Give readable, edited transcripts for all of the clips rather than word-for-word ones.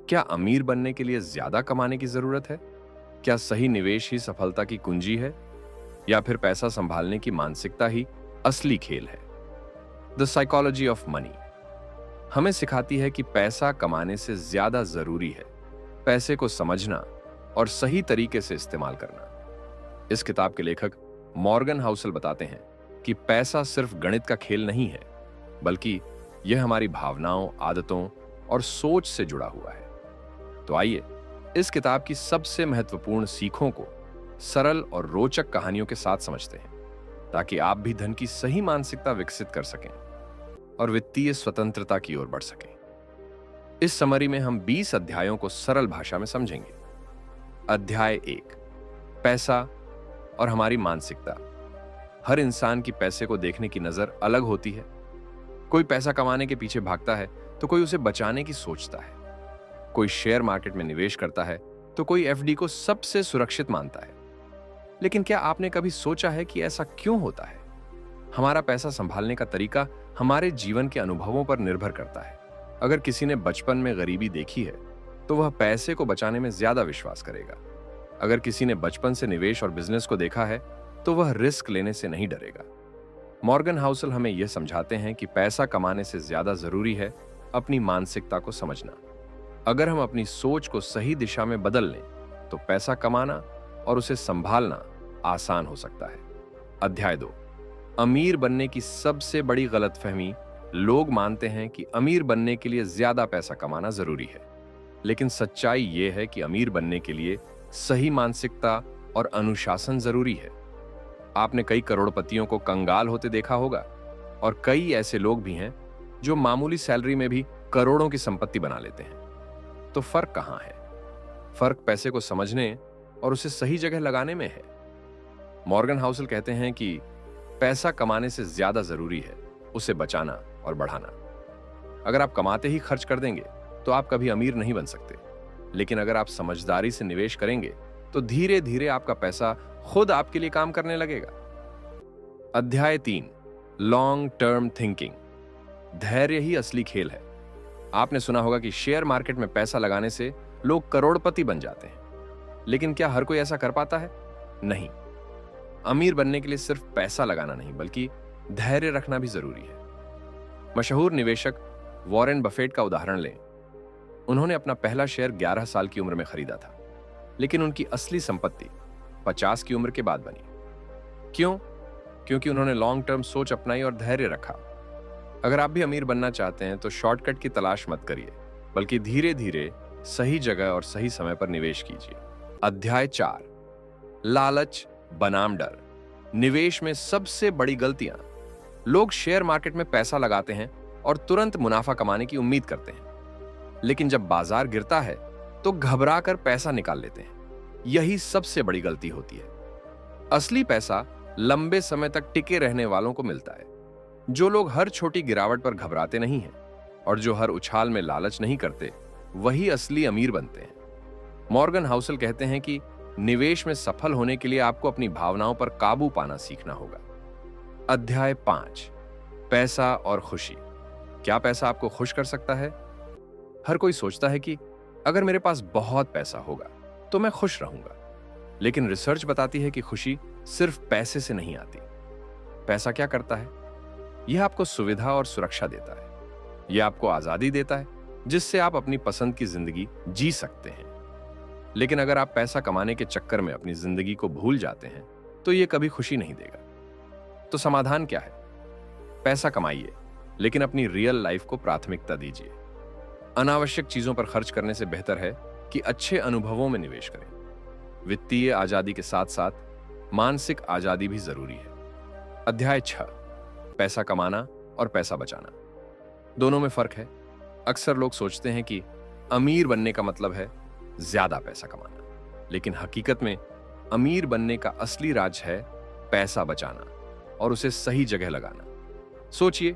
क्या अमीर बनने के लिए ज्यादा कमाने की जरूरत है? क्या सही निवेश ही सफलता की कुंजी है? या फिर पैसा संभालने की मानसिकता ही असली खेल है? द साइकोलॉजी ऑफ मनी हमें सिखाती है कि पैसा कमाने से ज्यादा जरूरी है पैसे को समझना और सही तरीके से इस्तेमाल करना। इस किताब के लेखक मॉर्गन हाउसल बताते हैं कि पैसा सिर्फ गणित का खेल नहीं है, बल्कि यह हमारी भावनाओं, आदतों और सोच से जुड़ा हुआ है। तो आइए इस किताब की सबसे महत्वपूर्ण सीखों को सरल और रोचक कहानियों के साथ समझते हैं, ताकि आप भी धन की सही मानसिकता विकसित कर सकें और वित्तीय स्वतंत्रता की ओर बढ़ सकें। इस समरी में हम 20 अध्यायों को सरल भाषा में समझेंगे। अध्याय 1, पैसा और हमारी मानसिकता। हर इंसान की पैसे को देखने की नजर अलग होती है। कोई पैसा कमाने के पीछे भागता है तो कोई उसे बचाने की सोचता है। कोई शेयर मार्केट में निवेश करता है तो कोई एफडी को सबसे सुरक्षित मानता है। लेकिन क्या आपने कभी सोचा है कि ऐसा क्यों होता है? हमारा पैसा संभालने का तरीका हमारे जीवन के अनुभवों पर निर्भर करता है। अगर किसी ने बचपन में गरीबी देखी है तो वह पैसे को बचाने में ज्यादा विश्वास करेगा। अगर किसी ने बचपन से निवेश और बिजनेस को देखा है तो वह रिस्क लेने से नहीं डरेगा। मॉर्गन हाउसल हमें यह समझाते हैं कि पैसा कमाने से ज्यादा जरूरी है अपनी मानसिकता को समझना। अगर हम अपनी सोच को सही दिशा में बदल लें तो पैसा कमाना और उसे संभालना आसान हो सकता है। अध्याय 2, अमीर बनने की सबसे बड़ी गलतफहमी। लोग मानते हैं कि अमीर बनने के लिए ज्यादा पैसा कमाना जरूरी है, लेकिन सच्चाई यह है कि अमीर बनने के लिए सही मानसिकता और अनुशासन जरूरी है। आपने कई करोड़पतियों को कंगाल होते देखा होगा, और कई ऐसे लोग भी हैं जो मामूली सैलरी में भी करोड़ों की संपत्ति बना लेते हैं। तो फर्क कहां है? फर्क पैसे को समझने और उसे सही जगह लगाने में है। मॉर्गन हाउसल कहते हैं कि पैसा कमाने से ज्यादा जरूरी है उसे बचाना और बढ़ाना। अगर आप कमाते ही खर्च कर देंगे तो आप कभी अमीर नहीं बन सकते, लेकिन अगर आप समझदारी से निवेश करेंगे तो धीरे धीरे आपका पैसा खुद आपके लिए काम करने लगेगा। अध्याय 3, लॉन्ग टर्म थिंकिंग। धैर्य ही असली खेल है। आपने सुना होगा कि शेयर मार्केट में पैसा लगाने से लोग करोड़पति बन जाते हैं, लेकिन क्या हर कोई ऐसा कर पाता है? नहीं। अमीर बनने के लिए सिर्फ पैसा लगाना नहीं, बल्कि धैर्य रखना भी जरूरी है। मशहूर निवेशक वॉरेन बफेट का उदाहरण लें। उन्होंने अपना पहला शेयर 11 साल की उम्र में खरीदा था, लेकिन उनकी असली संपत्ति 50 की उम्र के बाद बनी। क्यों? क्योंकि उन्होंने लॉन्ग टर्म सोच अपनाई और धैर्य रखा। अगर आप भी अमीर बनना चाहते हैं तो शॉर्टकट की तलाश मत करिए, बल्कि धीरे धीरे सही जगह और सही समय पर निवेश कीजिए। अध्याय 4, लालच बनाम डर। निवेश में सबसे बड़ी गलतियां। लोग शेयर मार्केट में पैसा लगाते हैं और तुरंत मुनाफा कमाने की उम्मीद करते हैं, लेकिन जब बाजार गिरता है तो घबरा कर पैसा निकाल लेते हैं। यही सबसे बड़ी गलती होती है। असली पैसा लंबे समय तक टिके रहने वालों को मिलता है। जो लोग हर छोटी गिरावट पर घबराते नहीं हैं और जो हर उछाल में लालच नहीं करते, वही असली अमीर बनते हैं। मॉर्गन हाउसल कहते हैं कि निवेश में सफल होने के लिए आपको अपनी भावनाओं पर काबू पाना सीखना होगा। अध्याय 5, पैसा और खुशी। क्या पैसा आपको खुश कर सकता है? हर कोई सोचता है कि अगर मेरे पास बहुत पैसा होगा तो मैं खुश रहूंगा, लेकिन रिसर्च बताती है कि खुशी सिर्फ पैसे से नहीं आती। पैसा क्या करता है? यह आपको सुविधा और सुरक्षा देता है। यह आपको आजादी देता है, जिससे आप अपनी पसंद की जिंदगी जी सकते हैं। लेकिन अगर आप पैसा कमाने के चक्कर में अपनी जिंदगी को भूल जाते हैं तो यह कभी खुशी नहीं देगा। तो समाधान क्या है? पैसा कमाइए, लेकिन अपनी रियल लाइफ को प्राथमिकता दीजिए। अनावश्यक चीजों पर खर्च करने से बेहतर है कि अच्छे अनुभवों में निवेश करें। वित्तीय आजादी के साथ साथ मानसिक आजादी भी जरूरी है। अध्याय 6, पैसा कमाना और पैसा बचाना। दोनों में फर्क है। अक्सर लोग सोचते हैं कि अमीर बनने का मतलब है ज्यादा पैसा कमाना, लेकिन हकीकत में अमीर बनने का असली राज है पैसा बचाना और उसे सही जगह लगाना। सोचिए,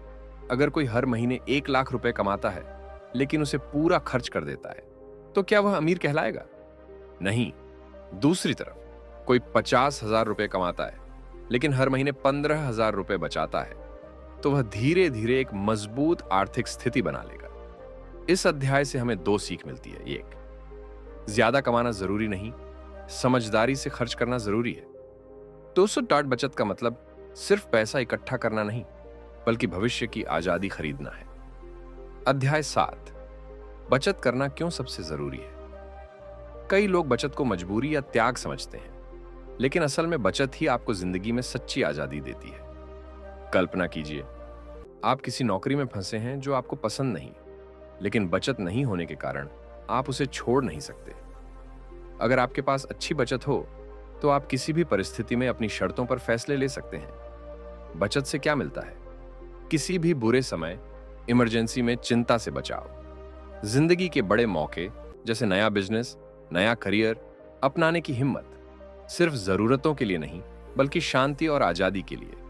अगर कोई हर महीने 1 लाख रुपए कमाता है लेकिन उसे पूरा खर्च कर देता है, तो क्या वह अमीर कहलाएगा? नहीं। दूसरी तरफ कोई 50,000 रुपए कमाता है लेकिन हर महीने 15,000 रुपए बचाता है, तो वह धीरे धीरे एक मजबूत आर्थिक स्थिति बना लेगा। इस अध्याय से हमें दो सीख मिलती है। एक, ज्यादा कमाना जरूरी नहीं, समझदारी से खर्च करना जरूरी है। दोस्तों, टाट बचत का मतलब सिर्फ पैसा इकट्ठा करना नहीं, बल्कि भविष्य की आजादी खरीदना है। अध्याय 7, बचत करना क्यों सबसे जरूरी है। कई लोग बचत को मजबूरी या त्याग समझते हैं, लेकिन असल में बचत ही आपको जिंदगी में सच्ची आजादी देती है। कल्पना कीजिए, आप किसी नौकरी में फंसे हैं जो आपको पसंद नहीं, लेकिन बचत नहीं होने के कारण आप उसे छोड़ नहीं सकते। अगर आपके पास अच्छी बचत हो तो आप किसी भी परिस्थिति में अपनी शर्तों पर फैसले ले सकते हैं। बचत से क्या मिलता है? किसी भी बुरे समय, इमरजेंसी में चिंता से बचाव, जिंदगी के बड़े मौके जैसे नया बिजनेस, नया करियर अपनाने की हिम्मत, सिर्फ जरूरतों के लिए नहीं बल्कि शांति और आजादी के लिए।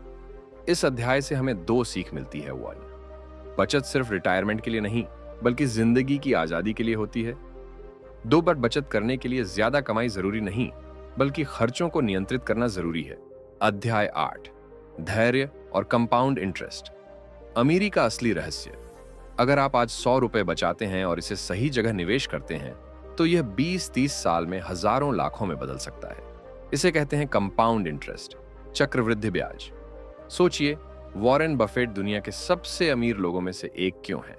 इस अध्याय से हमें दो सीख मिलती है। 1, बचत सिर्फ रिटायरमेंट के लिए नहीं बल्कि जिंदगी की आजादी के लिए होती है। 2, पर बचत करने के लिए ज्यादा कमाई जरूरी नहीं बल्कि खर्चों को नियंत्रित करना जरूरी है। अध्याय 8, धैर्य और कंपाउंड इंटरेस्ट, अमीरी का असली रहस्य। अगर आप आज 100 रुपए बचाते हैं और इसे सही जगह निवेश करते हैं तो यह 20-30 साल में हजारों लाखों में बदल सकता है। इसे कहते हैं कंपाउंड इंटरेस्ट, चक्रवृद्धि ब्याज। सोचिए, वॉरेन बफेट दुनिया के सबसे अमीर लोगों में से एक क्यों हैं?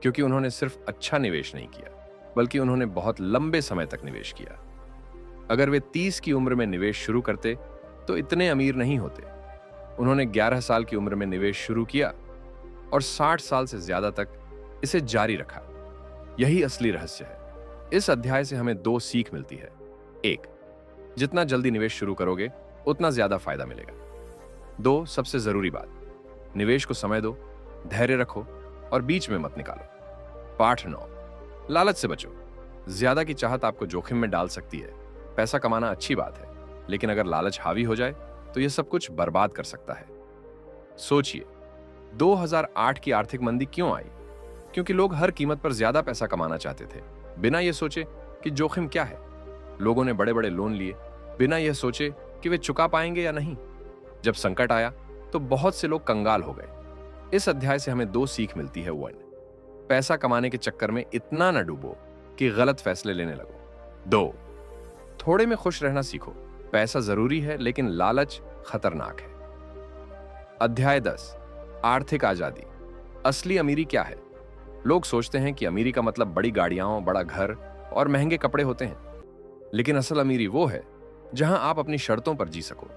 क्योंकि उन्होंने सिर्फ अच्छा निवेश नहीं किया, बल्कि उन्होंने बहुत लंबे समय तक निवेश किया। अगर वे 30 की उम्र में निवेश शुरू करते तो इतने अमीर नहीं होते। उन्होंने 11 साल की उम्र में निवेश शुरू किया और 60 साल से ज्यादा तक इसे जारी रखा। यही असली रहस्य है। इस अध्याय से हमें दो सीख मिलती है। 1, जितना जल्दी निवेश शुरू करोगे उतना ज्यादा फायदा मिलेगा। 2, सबसे जरूरी बात, निवेश को समय दो, धैर्य रखो और बीच में मत निकालो। पाठ 9, लालच से बचो। ज्यादा की चाहत आपको जोखिम में डाल सकती है। पैसा कमाना अच्छी बात है, लेकिन अगर लालच हावी हो जाए तो यह सब कुछ बर्बाद कर सकता है। सोचिए, 2008 की आर्थिक मंदी क्यों आई? क्योंकि लोग हर कीमत पर ज्यादा पैसा कमाना चाहते थे, बिना यह सोचे कि जोखिम क्या है। लोगों ने बड़े बड़े लोन लिए, बिना यह सोचे कि वे चुका पाएंगे या नहीं। जब संकट आया तो बहुत से लोग कंगाल हो गए। इस अध्याय से हमें दो सीख मिलती है। 1, पैसा कमाने के चक्कर में इतना न डूबो कि गलत फैसले लेने लगो। 2, थोड़े में खुश रहना सीखो। पैसा जरूरी है, लेकिन लालच खतरनाक है। अध्याय 10, आर्थिक आजादी, असली अमीरी क्या है? लोग सोचते हैं कि अमीरी का मतलब बड़ी गाड़ियां, बड़ा घर और महंगे कपड़े होते हैं, लेकिन असल अमीरी वो है जहां आप अपनी शर्तों पर जी सको।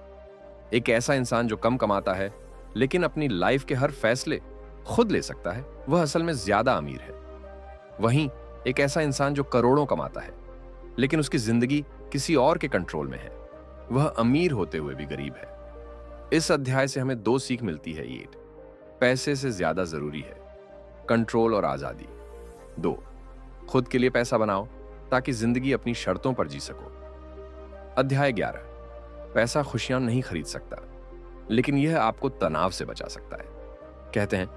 एक ऐसा इंसान जो कम कमाता है लेकिन अपनी लाइफ के हर फैसले खुद ले सकता है, वह असल में ज्यादा अमीर है। वहीं एक ऐसा इंसान जो करोड़ों कमाता है लेकिन उसकी जिंदगी किसी और के कंट्रोल में है, वह अमीर होते हुए भी गरीब है। इस अध्याय से हमें दो सीख मिलती है। 1, पैसे से ज्यादा जरूरी है कंट्रोल और आजादी। 2, खुद के लिए पैसा बनाओ ताकि जिंदगी अपनी शर्तों पर जी सको। अध्याय 11, पैसा खुशियां नहीं खरीद सकता, लेकिन यह आपको तनाव से बचा सकता है। कहते हैं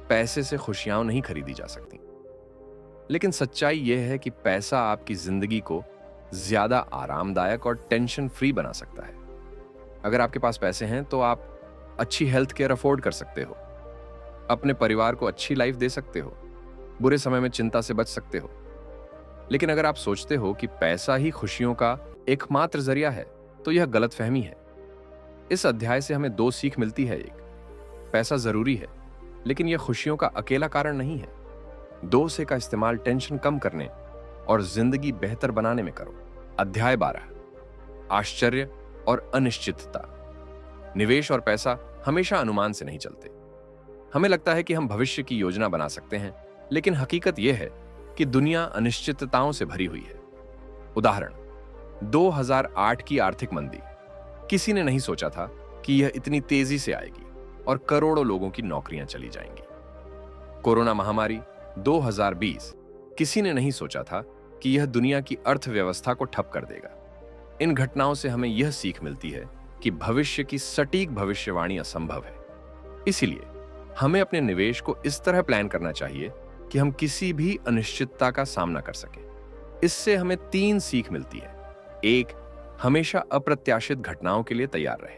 पैसे से खुशियां नहीं खरीदी जा सकती, लेकिन सच्चाई यह है कि पैसा आपकी जिंदगी को ज्यादा आरामदायक और टेंशन फ्री बना सकता है। अगर आपके पास पैसे हैं तो आप अच्छी हेल्थ केयर अफोर्ड कर सकते हो, अपने परिवार को अच्छी लाइफ दे सकते हो, बुरे समय में चिंता से बच सकते हो। लेकिन अगर आप सोचते हो कि पैसा ही खुशियों का एकमात्र जरिया है तो यह गलतफहमी है। इस अध्याय से हमें दो सीख मिलती है। 1, पैसा जरूरी है, लेकिन यह खुशियों का अकेला कारण नहीं है। 2 से का इस्तेमाल टेंशन कम करने और जिंदगी बेहतर बनाने में करो। अध्याय 12, आश्चर्य और अनिश्चितता। निवेश और पैसा हमेशा अनुमान से नहीं चलते। हमें लगता है कि हम भविष्य की योजना बना सकते हैं, लेकिन हकीकत यह है कि दुनिया अनिश्चितताओं से भरी हुई है। उदाहरण, 2008 की आर्थिक मंदी, किसी ने नहीं सोचा था कि यह इतनी तेजी से आएगी और करोड़ों लोगों की नौकरियां चली जाएंगी। कोरोना महामारी 2020, किसी ने नहीं सोचा था कि यह दुनिया की अर्थव्यवस्था को ठप कर देगा। इन घटनाओं से हमें यह सीख मिलती है कि भविष्य की सटीक भविष्यवाणी असंभव है। इसीलिए हमें अपने निवेश को इस तरह प्लान करना चाहिए कि हम किसी भी अनिश्चितता का सामना कर सकें। इससे हमें 3 सीख मिलती है। 1, हमेशा अप्रत्याशित घटनाओं के लिए तैयार रहे।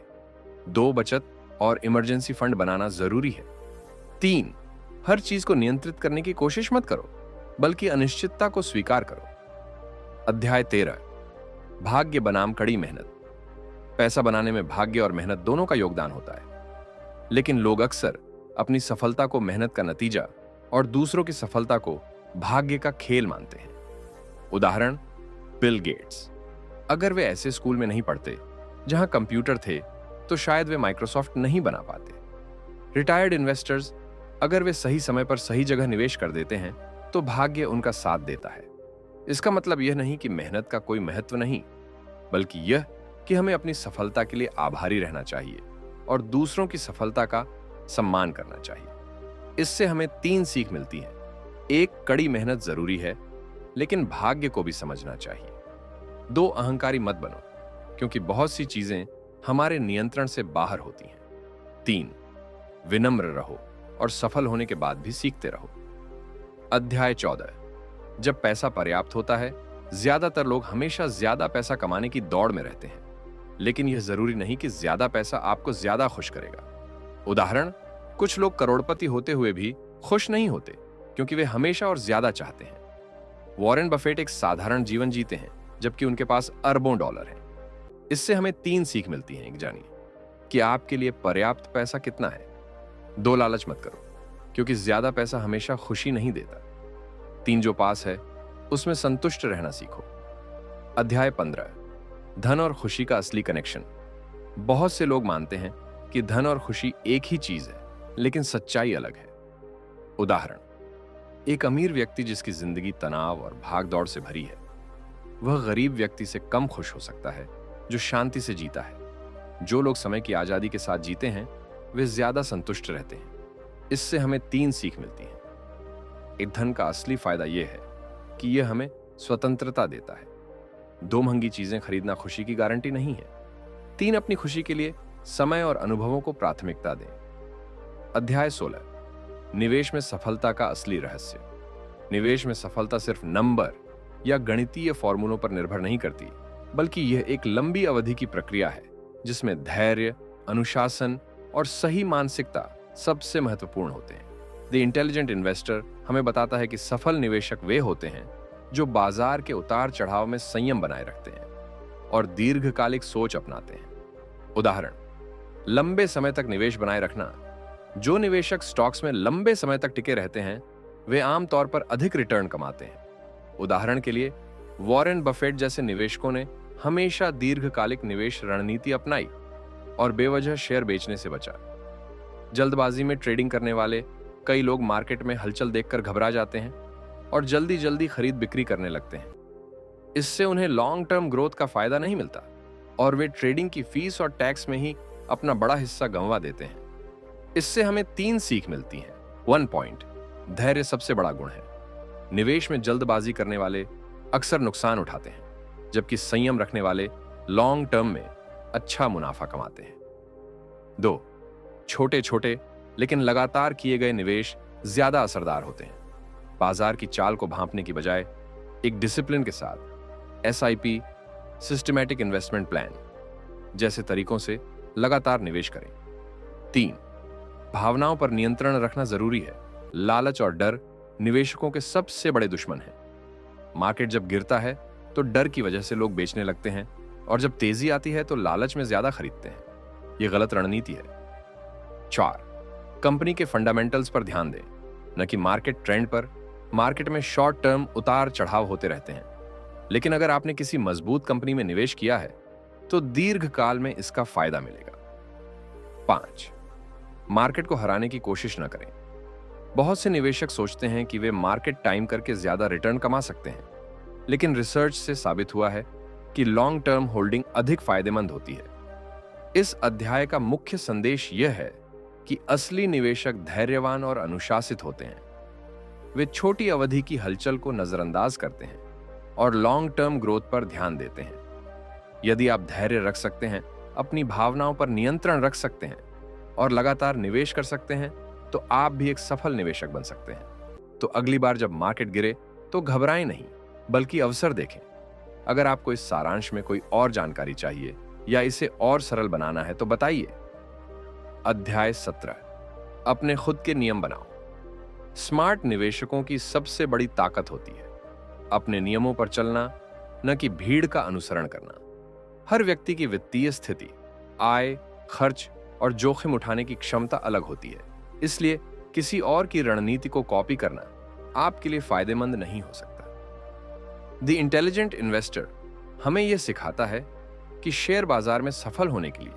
2, बचत और इमरजेंसी फंड बनाना जरूरी है। 3, हर चीज को नियंत्रित करने की कोशिश मत करो। बल्कि अनिश्चितता को स्वीकार करो। अध्याय 13, भाग्य बनाम कड़ी मेहनत। पैसा बनाने में भाग्य और मेहनत दोनों का योगदान होता है, लेकिन लोग अक्सर अपनी सफलता को मेहनत का नतीजा और दूसरों की सफलता को भाग्य का खेल मानते हैं। उदाहरण, बिल गेट्स। अगर वे ऐसे स्कूल में नहीं पढ़ते जहां कंप्यूटर थे, तो शायद वे माइक्रोसॉफ्ट नहीं बना पाते। रिटायर्ड इन्वेस्टर्स, अगर वे सही समय पर सही जगह निवेश कर देते हैं, तो भाग्य उनका साथ देता है। इसका मतलब यह नहीं कि मेहनत का कोई महत्व नहीं, बल्कि यह कि हमें अपनी सफलता के लिए आभारी रहना चाहिए और दूसरों की सफलता का सम्मान करना चाहिए। इससे हमें 3 सीख मिलती हैं। 1, कड़ी मेहनत जरूरी है, लेकिन भाग्य को भी समझना चाहिए। 2, अहंकारी मत बनो, क्योंकि बहुत सी चीजें हमारे नियंत्रण से बाहर होती हैं। 3, विनम्र रहो और सफल होने के बाद भी सीखते रहो। अध्याय 14, जब पैसा पर्याप्त होता है, ज्यादातर लोग हमेशा ज्यादा पैसा कमाने की दौड़ में रहते हैं, लेकिन यह जरूरी नहीं कि ज्यादा पैसा आपको ज्यादा खुश करेगा। उदाहरण, कुछ लोग करोड़पति होते हुए भी खुश नहीं होते, क्योंकि वे हमेशा और ज्यादा चाहते हैं। वॉरेन बफेट एक साधारण जीवन जीते हैं, जबकि उनके पास अरबों डॉलर हैं। इससे हमें 3 सीख मिलती हैं। एक, जानिए कि आपके लिए पर्याप्त पैसा कितना है। 2, लालच मत करो, क्योंकि ज्यादा पैसा हमेशा खुशी नहीं देता। 3, जो पास है उसमें संतुष्ट रहना सीखो। अध्याय 15, धन और खुशी का असली कनेक्शन। बहुत से लोग मानते हैं कि धन और खुशी एक ही चीज है, लेकिन सच्चाई अलग है। उदाहरण, एक अमीर व्यक्ति जिसकी जिंदगी तनाव और भागदौड़ से भरी है, वह गरीब व्यक्ति से कम खुश हो सकता है जो शांति से जीता है। जो लोग समय की आजादी के साथ जीते हैं, वे ज्यादा संतुष्ट रहते हैं। इससे हमें 3 सीख मिलती हैं। एक, धन का असली फायदा यह है कि यह हमें स्वतंत्रता देता है। 2 महंगी चीजें खरीदना खुशी की गारंटी नहीं है। 3, अपनी खुशी के लिए समय और अनुभवों को प्राथमिकता दें। अध्याय 16, निवेश में सफलता का असली रहस्य। निवेश में सफलता सिर्फ नंबर या गणितीय फॉर्मूलों पर निर्भर नहीं करती, बल्कि यह एक लंबी अवधि की प्रक्रिया है, जिसमें धैर्य, अनुशासन और सही मानसिकता सबसे महत्वपूर्ण होते हैं। द इंटेलिजेंट इन्वेस्टर हमें बताता है कि सफल निवेशक वे होते हैं जो बाजार के उतार चढ़ाव में संयम बनाए रखते हैं और दीर्घकालिक सोच अपनाते हैं। उदाहरण, लंबे समय तक निवेश बनाए रखना। जो निवेशक स्टॉक्स में लंबे समय तक टिके रहते हैं, वे आमतौर पर अधिक रिटर्न कमाते हैं। उदाहरण के लिए, वॉरेन बफेट जैसे निवेशकों ने हमेशा दीर्घकालिक निवेश रणनीति अपनाई और बेवजह शेयर बेचने से बचा। जल्दबाजी में ट्रेडिंग करने वाले कई लोग मार्केट में हलचल देखकर घबरा जाते हैं और जल्दी जल्दी खरीद बिक्री करने लगते हैं। इससे उन्हें लॉन्ग टर्म ग्रोथ का फायदा नहीं मिलता और वे ट्रेडिंग की फीस और टैक्स में ही अपना बड़ा हिस्सा गंवा देते हैं। इससे हमें 3 सीख मिलती हैं। 1 पॉइंट, धैर्य सबसे बड़ा गुण है। निवेश में जल्दबाजी करने वाले अक्सर नुकसान उठाते हैं, जबकि संयम रखने वाले लॉन्ग टर्म में अच्छा मुनाफा कमाते हैं। 2, छोटे छोटे लेकिन लगातार किए गए निवेश ज्यादा असरदार होते हैं। बाजार की चाल को भांपने की बजाय एक डिसिप्लिन के साथ SIP, सिस्टमैटिक इन्वेस्टमेंट प्लान जैसे तरीकों से लगातार निवेश करें। 3, भावनाओं पर नियंत्रण रखना जरूरी है। लालच और डर निवेशकों के सबसे बड़े दुश्मन हैं। मार्केट जब गिरता है तो डर की वजह से लोग बेचने लगते हैं, और जब तेजी आती है तो लालच में ज्यादा खरीदते हैं। यह गलत रणनीति है। 4, कंपनी के फंडामेंटल्स पर ध्यान दें, न कि मार्केट ट्रेंड पर। मार्केट में शॉर्ट टर्म उतार चढ़ाव होते रहते हैं, लेकिन अगर आपने किसी मजबूत कंपनी में निवेश किया है तो दीर्घकाल में इसका फायदा मिलेगा। 5, मार्केट को हराने की कोशिश न करें। बहुत से निवेशक सोचते हैं कि वे मार्केट टाइम करके ज्यादा रिटर्न कमा सकते हैं, लेकिन रिसर्च से साबित हुआ है कि लॉन्ग टर्म होल्डिंग अधिक फायदेमंद होती है। इस अध्याय का मुख्य संदेश यह है कि असली निवेशक धैर्यवान और अनुशासित होते हैं। वे छोटी अवधि की हलचल को नजरअंदाज करते हैं और लॉन्ग टर्म ग्रोथ पर ध्यान देते हैं। यदि आप धैर्य रख सकते हैं, अपनी भावनाओं पर नियंत्रण रख सकते हैं और लगातार निवेश कर सकते हैं, तो आप भी एक सफल निवेशक बन सकते हैं। तो अगली बार जब मार्केट गिरे तो घबराएं नहीं, बल्कि अवसर देखें। अगर आपको इस सारांश में कोई और जानकारी चाहिए या इसे और सरल बनाना है तो बताइए। अध्याय 17, अपने खुद के नियम बनाओ। स्मार्ट निवेशकों की सबसे बड़ी ताकत होती है अपने नियमों पर चलना, न कि भीड़ का अनुसरण करना। हर व्यक्ति की वित्तीय स्थिति, आय, खर्च और जोखिम उठाने की क्षमता अलग होती है। इसलिए किसी और की रणनीति को कॉपी करना आपके लिए फायदेमंद नहीं हो सकता। द इंटेलिजेंट इन्वेस्टर हमें यह सिखाता है कि शेयर बाजार में सफल होने के लिए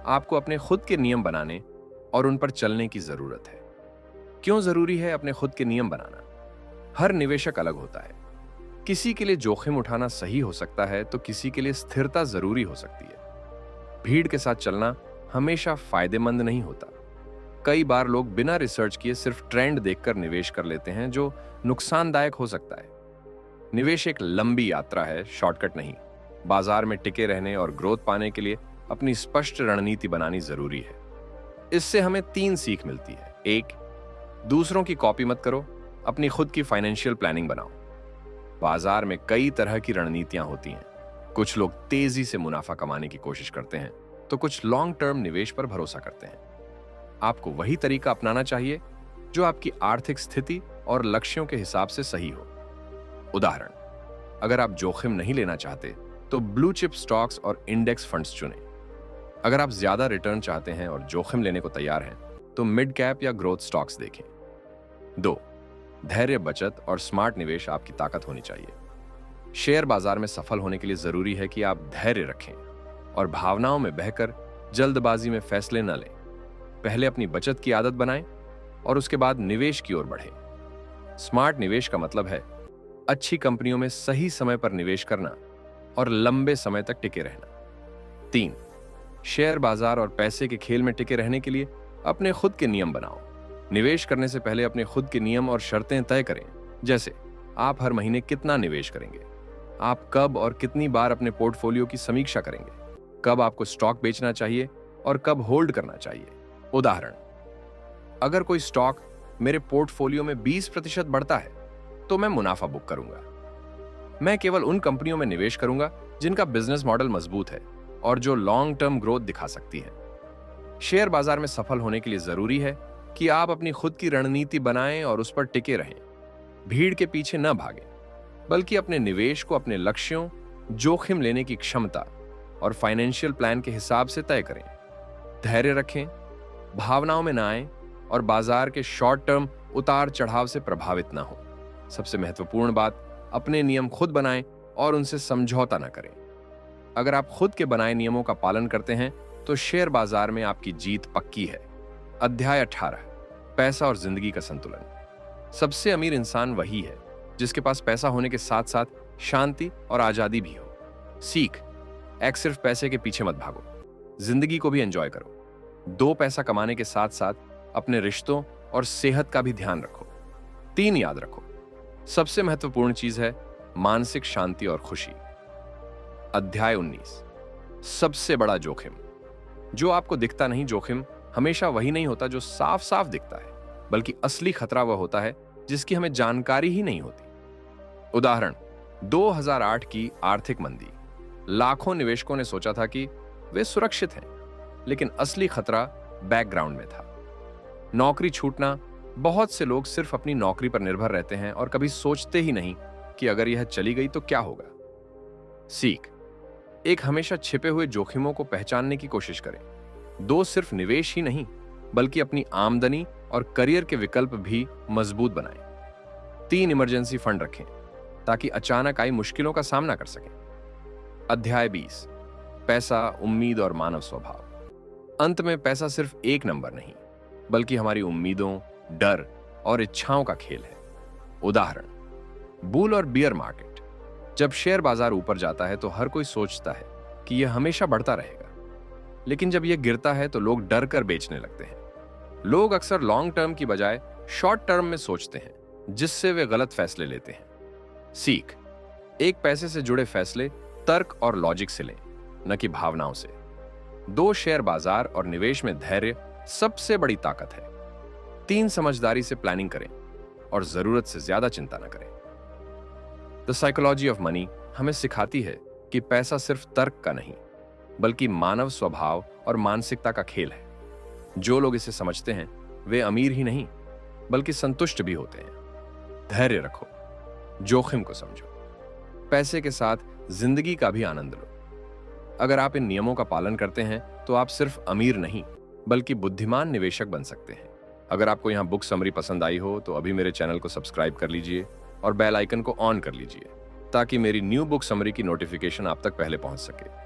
आपको अपने खुद के नियम बनाने और उन पर चलने की जरूरत है। क्यों जरूरी है अपने खुद के नियम बनाना? हर निवेशक अलग होता है। किसी के लिए जोखिम उठाना सही हो सकता है तो किसी के लिए स्थिरता जरूरी हो सकती है। भीड़ के साथ चलना हमेशा फायदेमंद नहीं होता। कई बार लोग बिना रिसर्च किए सिर्फ ट्रेंड देखकर निवेश कर लेते हैं, जो नुकसानदायक हो सकता है। निवेश एक लंबी यात्रा है, शॉर्टकट नहीं। बाजार में टिके रहने और ग्रोथ पाने के लिए अपनी स्पष्ट रणनीति बनानी जरूरी है। इससे हमें 3 सीख मिलती है। 1, दूसरों की कॉपी मत करो, अपनी खुद की फाइनेंशियल प्लानिंग बनाओ। बाजार में कई तरह की रणनीतियां होती हैं। कुछ लोग तेजी से मुनाफा कमाने की कोशिश करते हैं, तो कुछ लॉन्ग टर्म निवेश पर भरोसा करते हैं। आपको वही तरीका अपनाना चाहिए जो आपकी आर्थिक स्थिति और लक्ष्यों के हिसाब से सही हो। उदाहरण, अगर आप जोखिम नहीं लेना चाहते तो ब्लू चिप स्टॉक्स और इंडेक्स फंड्स चुनें। अगर आप ज्यादा रिटर्न चाहते हैं और जोखिम लेने को तैयार हैं तो मिड कैप या ग्रोथ स्टॉक्स देखें। 2, धैर्य, बचत और स्मार्ट निवेश आपकी ताकत होनी चाहिए। शेयर बाजार में सफल होने के लिए जरूरी है कि आप धैर्य रखें और भावनाओं में बहकर जल्दबाजी में फैसले न लें। पहले अपनी बचत की आदत बनाएं और उसके बाद निवेश की ओर बढ़ें। स्मार्ट निवेश का मतलब है अच्छी कंपनियों में सही समय पर निवेश करना और लंबे समय तक टिके रहना। 3, शेयर बाजार और पैसे के खेल में टिके रहने के लिए अपने खुद के नियम बनाओ। निवेश करने से पहले अपने खुद के नियम और शर्तें तय करें, जैसे आप हर महीने कितना निवेश करेंगे, आप कब और कितनी बार अपने पोर्टफोलियो की समीक्षा करेंगे, कब आपको स्टॉक बेचना चाहिए और कब होल्ड करना चाहिए। उदाहरण, अगर कोई स्टॉक मेरे पोर्टफोलियो में 20% बढ़ता है तो मैं मुनाफा बुक करूंगा। मैं केवल उन कंपनियों में निवेश करूंगा जिनका बिजनेस मॉडल मजबूत है और जो लॉन्ग टर्म ग्रोथ दिखा सकती है। शेयर बाजार में सफल होने के लिए जरूरी है कि आप अपनी खुद की रणनीति बनाएं और उस पर टिके रहें। भीड़ के पीछे न भागें, बल्कि अपने निवेश को अपने लक्ष्यों, जोखिम लेने की क्षमता और फाइनेंशियल प्लान के हिसाब से तय करें। धैर्य रखें, भावनाओं में न आएं और बाजार के शॉर्ट टर्म उतार चढ़ाव से प्रभावित न हो। सबसे महत्वपूर्ण बात, अपने नियम खुद बनाएं और उनसे समझौता न करें। अगर आप खुद के बनाए नियमों का पालन करते हैं तो शेयर बाजार में आपकी जीत पक्की है। अध्याय 18, पैसा और जिंदगी का संतुलन। सबसे अमीर इंसान वही है जिसके पास पैसा होने के साथ साथ शांति और आजादी भी हो। सीख, एक सिर्फ पैसे के पीछे मत भागो, जिंदगी को भी एंजॉय करो। 2, पैसा कमाने के साथ साथ अपने रिश्तों और सेहत का भी ध्यान रखो। 3, याद रखो, सबसे महत्वपूर्ण चीज है मानसिक शांति और खुशी। अध्याय 19, सबसे बड़ा जोखिम। जो आपको दिखता नहीं, जोखिम हमेशा वही नहीं होता जो साफ साफ दिखता है, बल्कि असली खतरा वह होता है जिसकी हमें जानकारी ही नहीं होती। उदाहरण, 2008 की आर्थिक मंदी। लाखों निवेशकों ने सोचा था कि वे सुरक्षित हैं, लेकिन असली खतरा बैकग्राउंड में था। नौकरी छूटना। बहुत से लोग सिर्फ अपनी नौकरी पर निर्भर रहते हैं और कभी सोचते ही नहीं कि अगर यह चली गई तो क्या होगा। सीख, एक हमेशा छिपे हुए जोखिमों को पहचानने की कोशिश करें। 2, सिर्फ निवेश ही नहीं बल्कि अपनी आमदनी और करियर के विकल्प भी मजबूत बनाएं। 3, इमरजेंसी फंड रखें ताकि अचानक आई मुश्किलों का सामना कर सकें। अध्याय 20, पैसा, उम्मीद और मानव स्वभाव। अंत में पैसा सिर्फ एक नंबर नहीं, बल्कि हमारी उम्मीदों, डर और इच्छाओं का खेल है। उदाहरण, बुल और बियर मार्केट। जब शेयर बाजार ऊपर जाता है तो हर कोई सोचता है कि यह हमेशा बढ़ता रहेगा, लेकिन जब यह गिरता है तो लोग डर कर बेचने लगते हैं। लोग अक्सर लॉन्ग टर्म की बजाय शॉर्ट टर्म में सोचते हैं, जिससे वे गलत फैसले लेते हैं। सीख, एक पैसे से जुड़े फैसले तर्क और लॉजिक से लें, न कि भावनाओं से। 2, शेयर बाजार और निवेश में धैर्य सबसे बड़ी ताकत है। 3, समझदारी से प्लानिंग करें और जरूरत से ज्यादा चिंता न करें। द साइकोलॉजी ऑफ मनी हमें सिखाती है कि पैसा सिर्फ तर्क का नहीं, बल्कि मानव स्वभाव और मानसिकता का खेल है। जो लोग इसे समझते हैं वे अमीर ही नहीं बल्कि संतुष्ट भी होते हैं। धैर्य रखो, जोखिम को समझो, पैसे के साथ जिंदगी का भी आनंद लो। अगर आप इन नियमों का पालन करते हैं तो आप सिर्फ अमीर नहीं बल्कि बुद्धिमान निवेशक बन सकते हैं। अगर आपको यहाँ बुक समरी पसंद आई हो तो अभी मेरे चैनल को सब्सक्राइब कर लीजिए और बेल आइकन को ऑन कर लीजिए ताकि मेरी न्यू बुक समरी की नोटिफिकेशन आप तक पहले पहुंच सके।